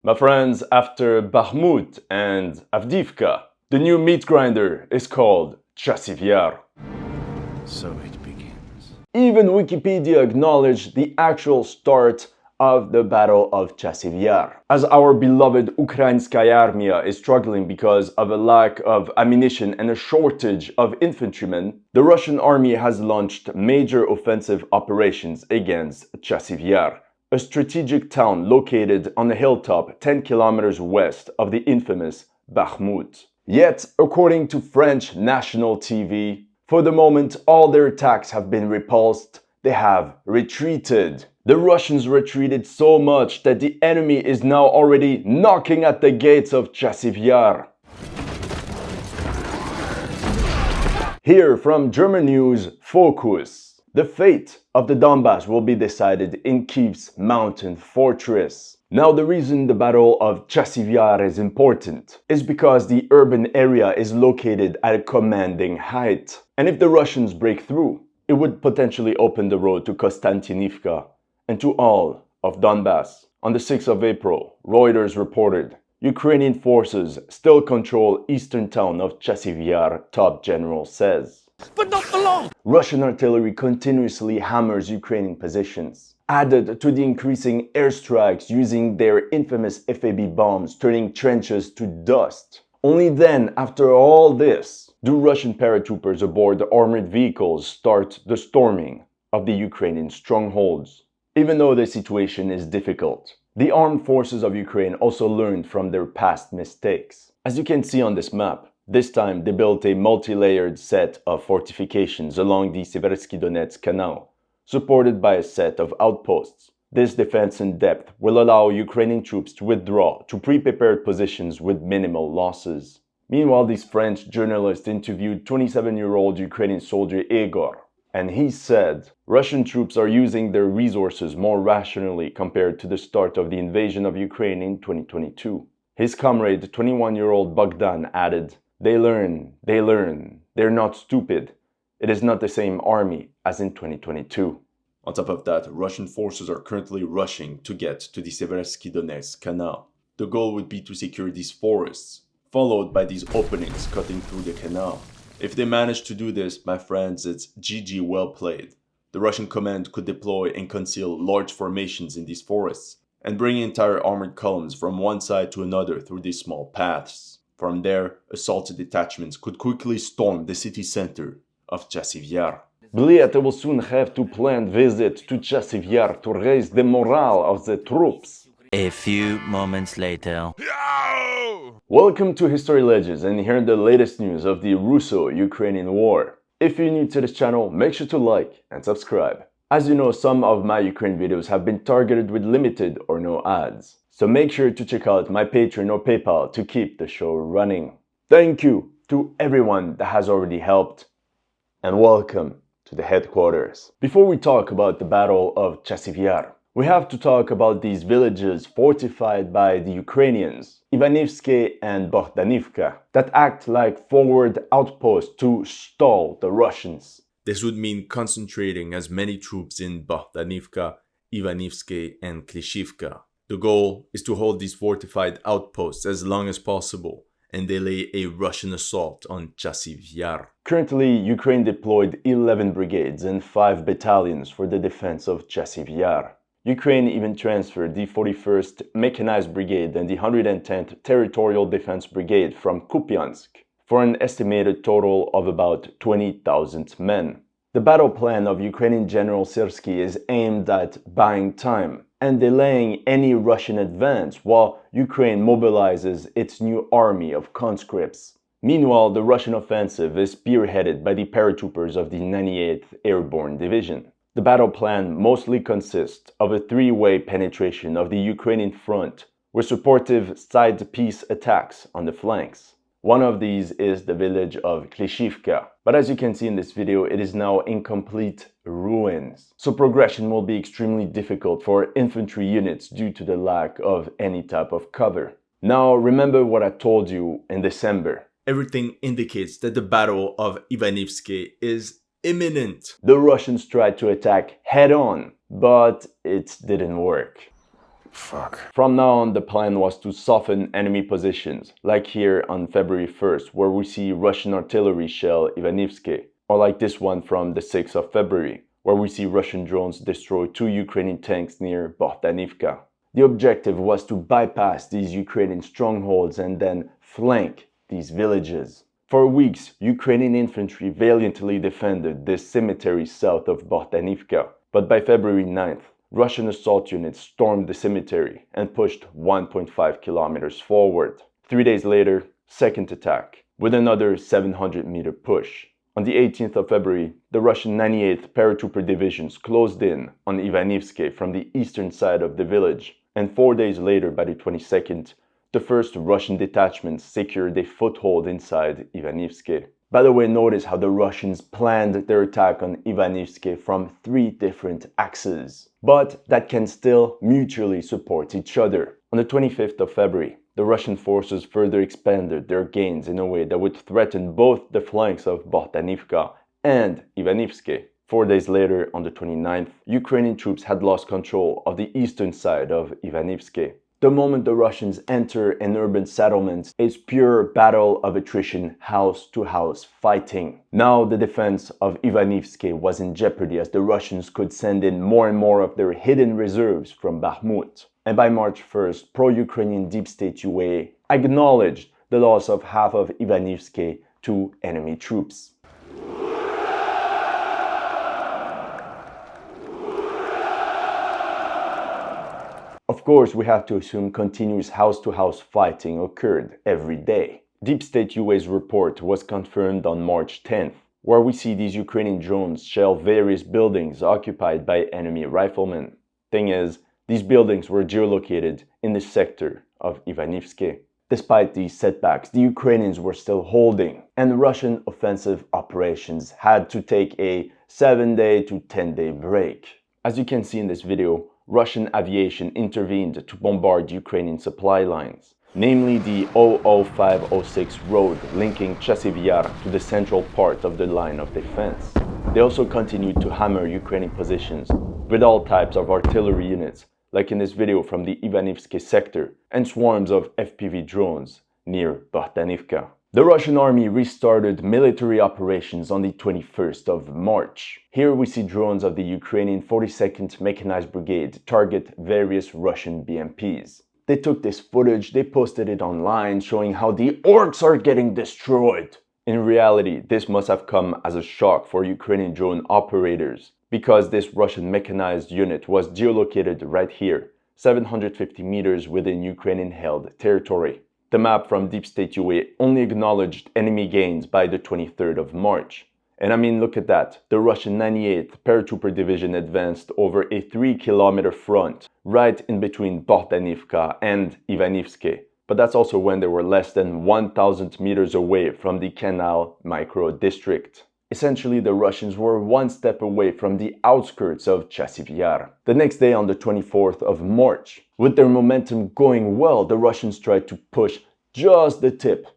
My friends, after Bakhmut and Avdiivka, the new meat grinder is called Chasiv Yar. So it begins. Even Wikipedia acknowledged the actual start of the Battle of Chasiv Yar. As our beloved Ukrainskaya Armia is struggling because of a lack of ammunition and a shortage of infantrymen, the Russian army has launched major offensive operations against Chasiv Yar, a strategic town located on a hilltop 10 kilometers west of the infamous Bakhmut. Yet, according to French national TV, for the moment all their attacks have been repulsed, they have retreated. The Russians retreated so much that the enemy is now already knocking at the gates of Chasiv Yar. Here from German news, Focus. The fate of the Donbas will be decided in Kyiv's mountain fortress. Now, the reason the Battle of Chasiv Yar is important is because the urban area is located at a commanding height. And if the Russians break through, it would potentially open the road to Bohdanivka and to all of Donbas. On the 6th of April, Reuters reported Ukrainian forces still control eastern town of Chasiv Yar, top general says. But not for long! Russian artillery continuously hammers Ukrainian positions, added to the increasing airstrikes using their infamous FAB bombs, turning trenches to dust. Only then, after all this, do Russian paratroopers aboard armored vehicles start the storming of the Ukrainian strongholds. Even though the situation is difficult, the armed forces of Ukraine also learned from their past mistakes. As you can see on this map, this time they built a multi-layered set of fortifications along the Seversky canal, supported by a set of outposts. This defense in depth will allow Ukrainian troops to withdraw to pre-prepared positions with minimal losses. Meanwhile, this French journalist interviewed 27-year-old Ukrainian soldier Igor, and he said Russian troops are using their resources more rationally compared to the start of the invasion of Ukraine in 2022. His comrade, 21-year-old Bogdan, added, They learn, they're not stupid. It is not the same army as in 2022. On top of that, Russian forces are currently rushing to get to the Seversky canal. The goal would be to secure these forests, followed by these openings cutting through the canal. If they manage to do this, my friends, it's GG well played. The Russian command could deploy and conceal large formations in these forests, and bring entire armored columns from one side to another through these small paths. From there, assaulted detachments could quickly storm the city center of Chasiv Yar. Bliet will soon have to plan visit to Chasiv Yar to raise the morale of the troops. A few moments later. Welcome to HistoryLegends, and here are the latest news of the Russo-Ukrainian war. If you're new to this channel, make sure to like and subscribe. As you know, some of my Ukraine videos have been targeted with limited or no ads. So make sure to check out my Patreon or PayPal to keep the show running. Thank you to everyone that has already helped, and welcome to the headquarters. Before we talk about the Battle of Chasiv Yar, we have to talk about these villages fortified by the Ukrainians, Ivanivske and Bohdanivka, that act like forward outposts to stall the Russians. This would mean concentrating as many troops in Bohdanivka, Ivanivske, and Klishivka. The goal is to hold these fortified outposts as long as possible and delay a Russian assault on Chasiv Yar. Currently, Ukraine deployed 11 brigades and 5 battalions for the defense of Chasiv Yar. Ukraine even transferred the 41st Mechanized Brigade and the 110th Territorial Defense Brigade from Kupiansk for an estimated total of about 20,000 men. The battle plan of Ukrainian General Syrsky is aimed at buying time and delaying any Russian advance while Ukraine mobilizes its new army of conscripts. Meanwhile, the Russian offensive is spearheaded by the paratroopers of the 98th Airborne Division. The battle plan mostly consists of a three-way penetration of the Ukrainian front with supportive side-piece attacks on the flanks. One of these is the village of Klishivka, but as you can see in this video, it is now in complete ruins. So progression will be extremely difficult for infantry units due to the lack of any type of cover. Now remember what I told you in December. Everything indicates that the Battle of Ivanivske is imminent. The Russians tried to attack head-on, but it didn't work. Fuck. From now on, the plan was to soften enemy positions, like here on February 1st, where we see Russian artillery shell Ivanivske, or like this one from the 6th of February, where we see Russian drones destroy 2 Ukrainian tanks near Bohdanivka. The objective was to bypass these Ukrainian strongholds and then flank these villages. For weeks, Ukrainian infantry valiantly defended this cemetery south of Bohdanivka, but by February 9th, Russian assault units stormed the cemetery and pushed 1.5 kilometers forward. 3 days later, second attack, with another 700-meter push. On the 18th of February, the Russian 98th paratrooper divisions closed in on Ivanivske from the eastern side of the village, and 4 days later, by the 22nd, the first Russian detachments secured a foothold inside Ivanivske. By the way, notice how the Russians planned their attack on Ivanivske from 3 different axes, but that can still mutually support each other. On the 25th of February, the Russian forces further expanded their gains in a way that would threaten both the flanks of Bohdanivka and Ivanivske. 4 days later, on the 29th, Ukrainian troops had lost control of the eastern side of Ivanivske. The moment the Russians enter an urban settlement, it's pure battle of attrition, house-to-house fighting. Now the defense of Ivanivske was in jeopardy as the Russians could send in more and more of their hidden reserves from Bakhmut. And by March 1st, pro-Ukrainian deep state UA acknowledged the loss of half of Ivanivske to enemy troops. Of course, we have to assume continuous house-to-house fighting occurred every day. Deep State UA's report was confirmed on March 10th, where we see these Ukrainian drones shell various buildings occupied by enemy riflemen. Thing is, these buildings were geolocated in the sector of Ivanivske. Despite these setbacks, the Ukrainians were still holding, and Russian offensive operations had to take a 7-day to 10-day break. As you can see in this video, Russian aviation intervened to bombard Ukrainian supply lines, namely the 00506 road linking Chasiv Yar to the central part of the line of defense. They also continued to hammer Ukrainian positions with all types of artillery units, like in this video from the Ivanivske sector, and swarms of FPV drones near Bohdanivka. The Russian army restarted military operations on the 21st of March. Here we see drones of the Ukrainian 42nd Mechanized Brigade target various Russian BMPs. They took this footage, they posted it online, showing how the orcs are getting destroyed. In reality, this must have come as a shock for Ukrainian drone operators, because this Russian mechanized unit was geolocated right here, 750 meters within Ukrainian-held territory. The map from Deep State UA only acknowledged enemy gains by the 23rd of March. And I mean, look at that. The Russian 98th Paratrooper Division advanced over a 3-kilometer front, right in between Bohdanivka and Ivanivske. But that's also when they were less than 1,000 meters away from the Canal micro-district. Essentially, the Russians were one step away from the outskirts of Chasiv Yar. The next day, on the 24th of March, with their momentum going well, the Russians tried to push just the tip.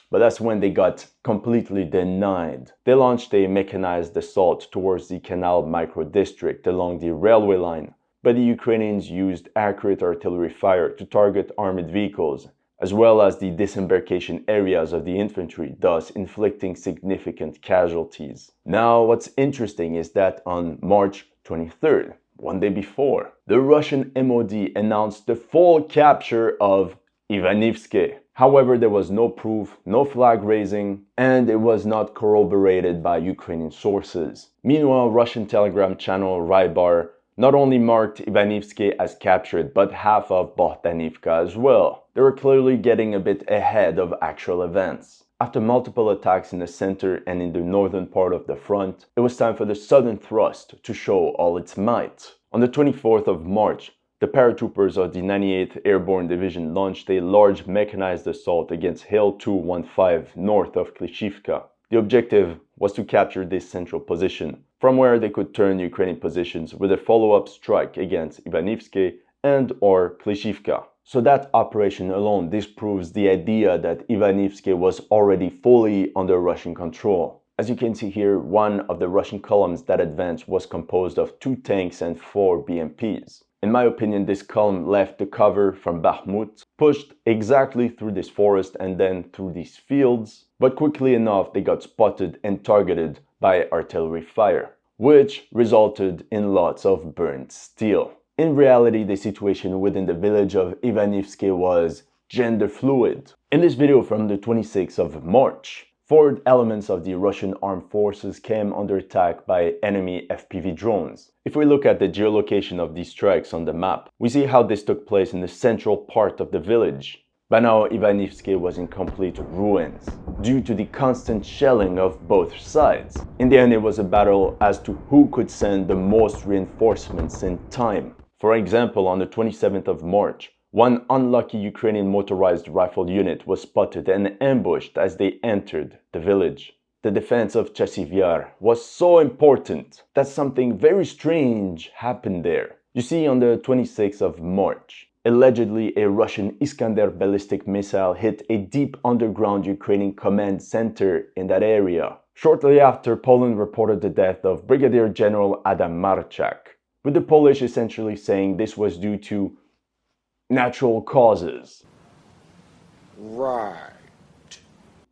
But that's when they got completely denied. They launched a mechanized assault towards the Canal micro-district along the railway line, but the Ukrainians used accurate artillery fire to target armored vehicles, as well as the disembarkation areas of the infantry, thus inflicting significant casualties. Now, what's interesting is that on March 23rd, one day before, the Russian MOD announced the full capture of Ivanivske. However, there was no proof, no flag raising, and it was not corroborated by Ukrainian sources. Meanwhile, Russian Telegram channel Rybar not only marked Ivanivske as captured, but half of Bohdanivka as well. They were clearly getting a bit ahead of actual events. After multiple attacks in the center and in the northern part of the front, it was time for the southern thrust to show all its might. On the 24th of March, the paratroopers of the 98th Airborne Division launched a large mechanized assault against Hill 215 north of Klishivka. The objective was to capture this central position, from where they could turn Ukrainian positions with a follow-up strike against Ivanivske and or Klishivka. So that operation alone disproves the idea that Ivanivske was already fully under Russian control. As you can see here, one of the Russian columns that advanced was composed of 2 tanks and 4 BMPs. In my opinion, this column left the cover from Bakhmut, pushed exactly through this forest and then through these fields, but quickly enough they got spotted and targeted by artillery fire, which resulted in lots of burnt steel. In reality, the situation within the village of Ivanivske was gender fluid. In this video from the 26th of March, forward elements of the Russian armed forces came under attack by enemy FPV drones. If we look at the geolocation of these strikes on the map, we see how this took place in the central part of the village. By now, Ivanivske was in complete ruins due to the constant shelling of both sides. In the end, it was a battle as to who could send the most reinforcements in time. For example, on the 27th of March, one unlucky Ukrainian motorized rifle unit was spotted and ambushed as they entered the village. The defense of Chasiv Yar was so important that something very strange happened there. You see, on the 26th of March, allegedly a Russian Iskander ballistic missile hit a deep underground Ukrainian command center in that area. Shortly after, Poland reported the death of Brigadier General Adam Marchak, with the Polish essentially saying this was due to natural causes. Right.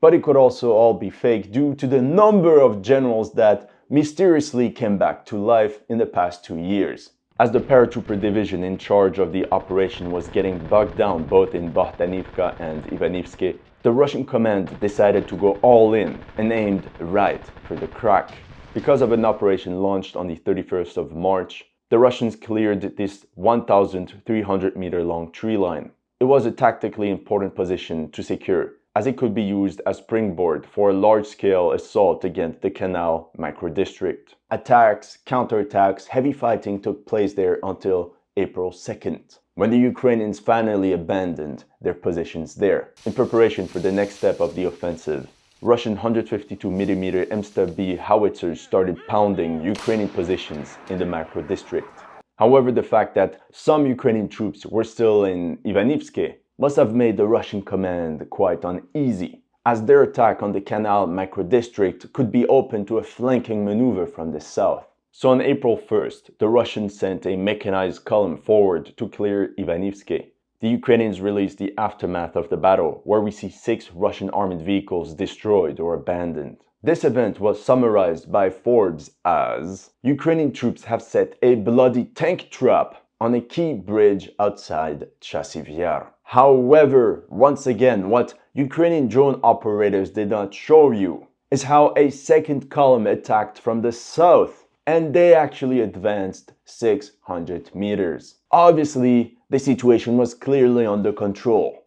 But it could also all be fake due to the number of generals that mysteriously came back to life in the past 2 years. As the paratrooper division in charge of the operation was getting bogged down both in Bohdanivka and Ivanivske, the Russian command decided to go all in and aimed right for the crack. Because of an operation launched on the 31st of March, the Russians cleared this 1,300 meter long tree line. It was a tactically important position to secure, as it could be used as springboard for a large-scale assault against the canal microdistrict. Attacks, counterattacks, heavy fighting took place there until April 2nd, when the Ukrainians finally abandoned their positions there. In preparation for the next step of the offensive, Russian 152mm M-B howitzers started pounding Ukrainian positions in the microdistrict. However, the fact that some Ukrainian troops were still in Ivanivske must have made the Russian command quite uneasy, as their attack on the canal microdistrict could be open to a flanking maneuver from the south. So on April 1st, the Russians sent a mechanized column forward to clear Ivanivske. The Ukrainians released the aftermath of the battle, where we see 6 Russian armored vehicles destroyed or abandoned. This event was summarized by Forbes as Ukrainian troops have set a bloody tank trap on a key bridge outside Chasiv Yar. However, once again, what Ukrainian drone operators did not show you is how a second column attacked from the south, and they actually advanced 600 meters. Obviously, the situation was clearly under control.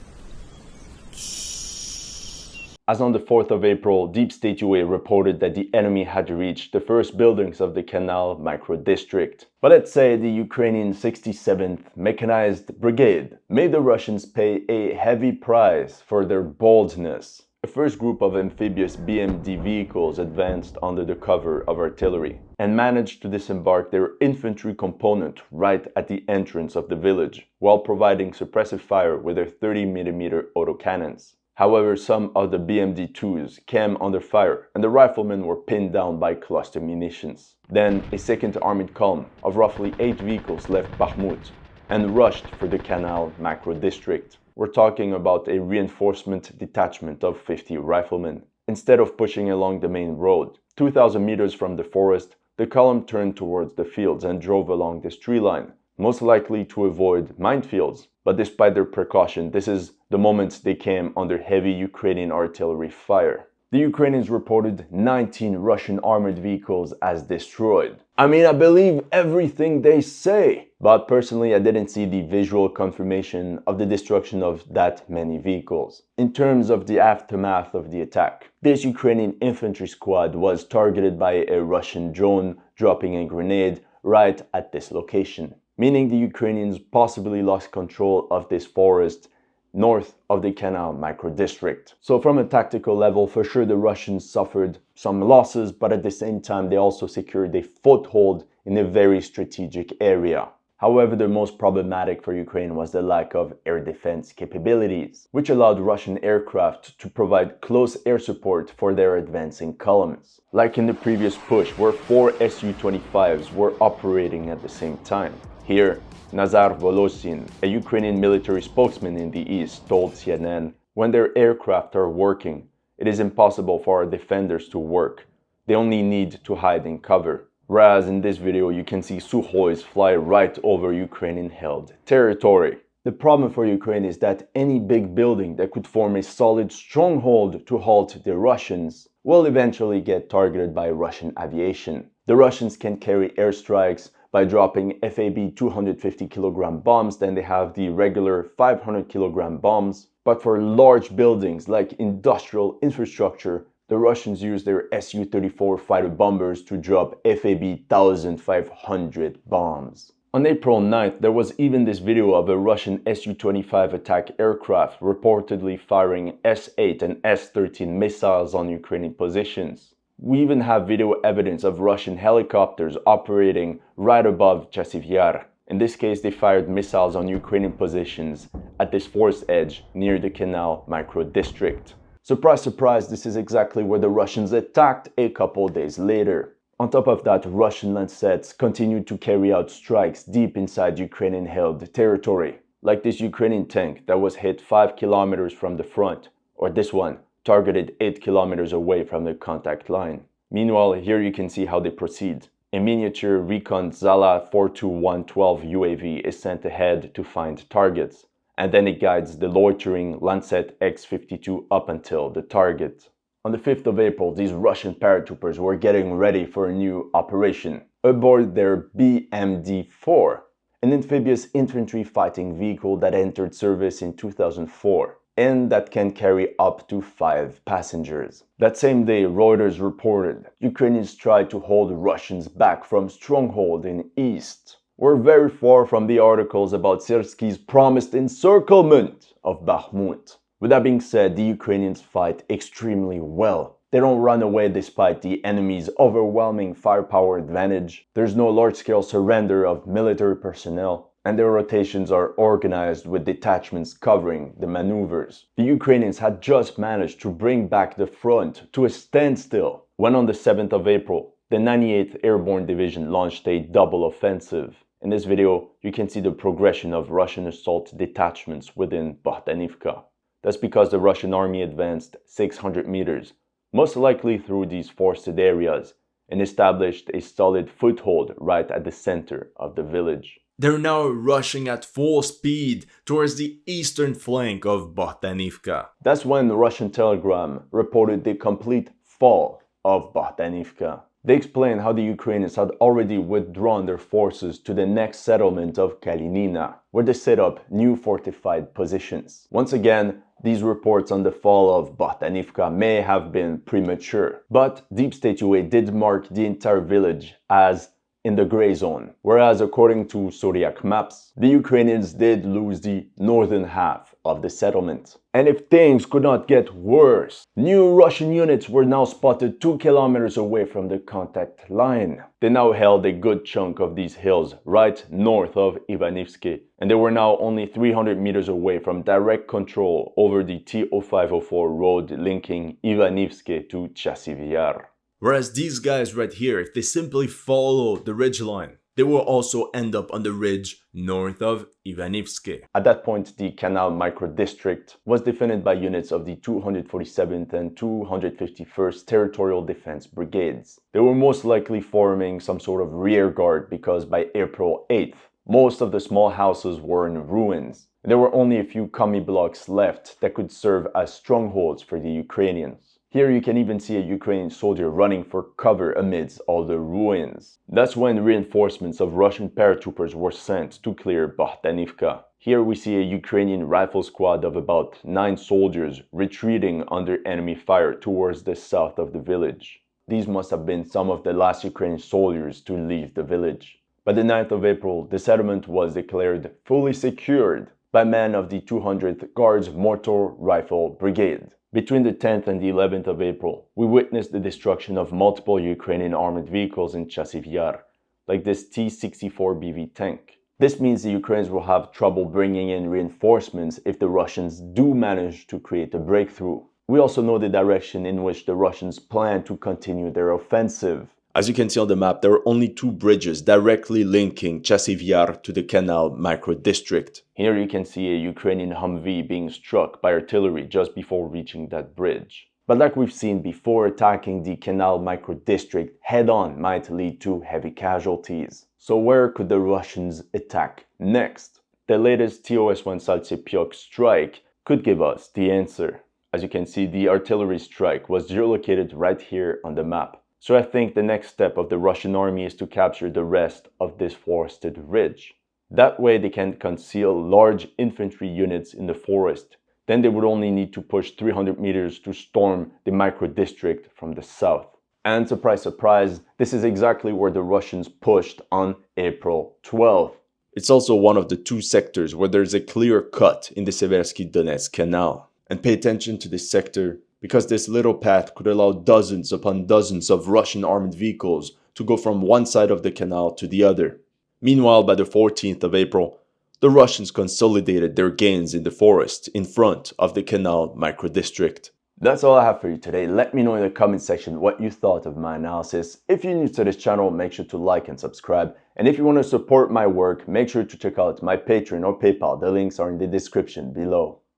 As on the 4th of April, Deep State UA reported that the enemy had reached the first buildings of the canal microdistrict. But let's say the Ukrainian 67th Mechanized Brigade made the Russians pay a heavy price for their boldness. A first group of amphibious BMD vehicles advanced under the cover of artillery and managed to disembark their infantry component right at the entrance of the village, while providing suppressive fire with their 30mm autocannons. However, some of the BMD-2s came under fire and the riflemen were pinned down by cluster munitions. Then, a second armored column of roughly 8 vehicles left Bakhmut and rushed for the canal macro-district. We're talking about a reinforcement detachment of 50 riflemen. Instead of pushing along the main road, 2,000 meters from the forest, the column turned towards the fields and drove along this tree line, most likely to avoid minefields. But despite their precaution, this is the moment they came under heavy Ukrainian artillery fire. The Ukrainians reported 19 Russian armored vehicles as destroyed. I mean, I believe everything they say, but personally I didn't see the visual confirmation of the destruction of that many vehicles. In terms of the aftermath of the attack, this Ukrainian infantry squad was targeted by a Russian drone dropping a grenade right at this location, meaning the Ukrainians possibly lost control of this forest north of the canal microdistrict. So from a tactical level, for sure the Russians suffered some losses, but at the same time they also secured a foothold in a very strategic area. However, the most problematic for Ukraine was the lack of air defense capabilities, which allowed Russian aircraft to provide close air support for their advancing columns. Like in the previous push, where 4 Su-25s were operating at the same time. Here, Nazar Volosin, a Ukrainian military spokesman in the east, told CNN, "When their aircraft are working, it is impossible for our defenders to work. They only need to hide in cover." Whereas in this video, you can see Sukhois fly right over Ukrainian-held territory. The problem for Ukraine is that any big building that could form a solid stronghold to halt the Russians will eventually get targeted by Russian aviation. The Russians can carry airstrikes by dropping FAB 250 kilogram bombs, then they have the regular 500 kilogram bombs. But for large buildings like industrial infrastructure, the Russians use their Su-34 fighter bombers to drop FAB 1500 bombs. On April 9th, there was even this video of a Russian Su-25 attack aircraft reportedly firing S-8 and S-13 missiles on Ukrainian positions. We even have video evidence of Russian helicopters operating right above Chasiv Yar. In this case, they fired missiles on Ukrainian positions at this forest edge near the canal micro-district. Surprise, surprise, this is exactly where the Russians attacked a couple days later. On top of that, Russian Lancets continued to carry out strikes deep inside Ukrainian-held territory, like this Ukrainian tank that was hit 5 kilometers from the front, or this one, targeted 8 kilometers away from the contact line. Meanwhile, here you can see how they proceed. A miniature Recon Zala 42112 UAV is sent ahead to find targets, and then it guides the loitering Lancet X-52 up until the target. On the 5th of April, these Russian paratroopers were getting ready for a new operation. Aboard their BMD-4, an amphibious infantry fighting vehicle that entered service in 2004, and that can carry up to 5 passengers. That same day, Reuters reported Ukrainians tried to hold Russians back from stronghold in east. We're very far from the articles about Syrskyi's promised encirclement of Bakhmut. With that being said, the Ukrainians fight extremely well. They don't run away despite the enemy's overwhelming firepower advantage. There's no large-scale surrender of military personnel, and their rotations are organized with detachments covering the maneuvers. The Ukrainians had just managed to bring back the front to a standstill when on the 7th of April, the 98th Airborne Division launched a double offensive. In this video, you can see the progression of Russian assault detachments within Bohdanivka. That's because the Russian army advanced 600 meters, most likely through these forested areas, and established a solid foothold right at the center of the village. They're now rushing at full speed towards the eastern flank of Bohdanivka. That's when the Russian Telegram reported the complete fall of Bohdanivka. They explained how the Ukrainians had already withdrawn their forces to the next settlement of Kalinina, where they set up new fortified positions. Once again, these reports on the fall of Bohdanivka may have been premature, but Deep State UA did mark the entire village as in the gray zone, whereas according to Zodiac maps, the Ukrainians did lose the northern half of the settlement. And if things could not get worse, new Russian units were now spotted 2 kilometers away from the contact line. They now held a good chunk of these hills right north of Ivanivske, and they were now only 300 meters away from direct control over the T-0504 road linking Ivanivske to Chasiv Yar. Whereas these guys right here, if they simply follow the ridgeline, they will also end up on the ridge north of Ivanivske. At that point, the canal micro-district was defended by units of the 247th and 251st Territorial Defense Brigades. They were most likely forming some sort of rear guard because by April 8th, most of the small houses were in ruins. There were only a few commie blocks left that could serve as strongholds for the Ukrainians. Here you can even see a Ukrainian soldier running for cover amidst all the ruins. That's when reinforcements of Russian paratroopers were sent to clear Bohdanivka. Here we see a Ukrainian rifle squad of about 9 soldiers retreating under enemy fire towards the south of the village. These must have been some of the last Ukrainian soldiers to leave the village. By the 9th of April, the settlement was declared fully secured by men of the 200th Guards Mortar Rifle Brigade. Between the 10th and the 11th of April, we witnessed the destruction of multiple Ukrainian armored vehicles in Chasiv Yar, like this T-64BV tank. This means the Ukrainians will have trouble bringing in reinforcements if the Russians do manage to create a breakthrough. We also know the direction in which the Russians plan to continue their offensive. As you can see on the map, there are only 2 bridges directly linking Chasiv Yar to the canal micro-district. Here you can see a Ukrainian Humvee being struck by artillery just before reaching that bridge. But like we've seen before, attacking the canal micro-district head-on might lead to heavy casualties. So where could the Russians attack next? The latest TOS-1 Saltsepyok strike could give us the answer. As you can see, the artillery strike was geolocated right here on the map. So I think the next step of the Russian army is to capture the rest of this forested ridge. That way they can conceal large infantry units in the forest. Then they would only need to push 300 meters to storm the micro-district from the south. And surprise, surprise, this is exactly where the Russians pushed on April 12th. It's also one of the 2 sectors where there's a clear cut in the Seversky Donetsk canal. And pay attention to this sector, because this little path could allow dozens upon dozens of Russian armored vehicles to go from one side of the canal to the other. Meanwhile, by the 14th of April, the Russians consolidated their gains in the forest in front of the canal micro-district. That's all I have for you today. Let me know in the comment section what you thought of my analysis. If you're new to this channel, make sure to like and subscribe. And if you want to support my work, make sure to check out my Patreon or PayPal. The links are in the description below.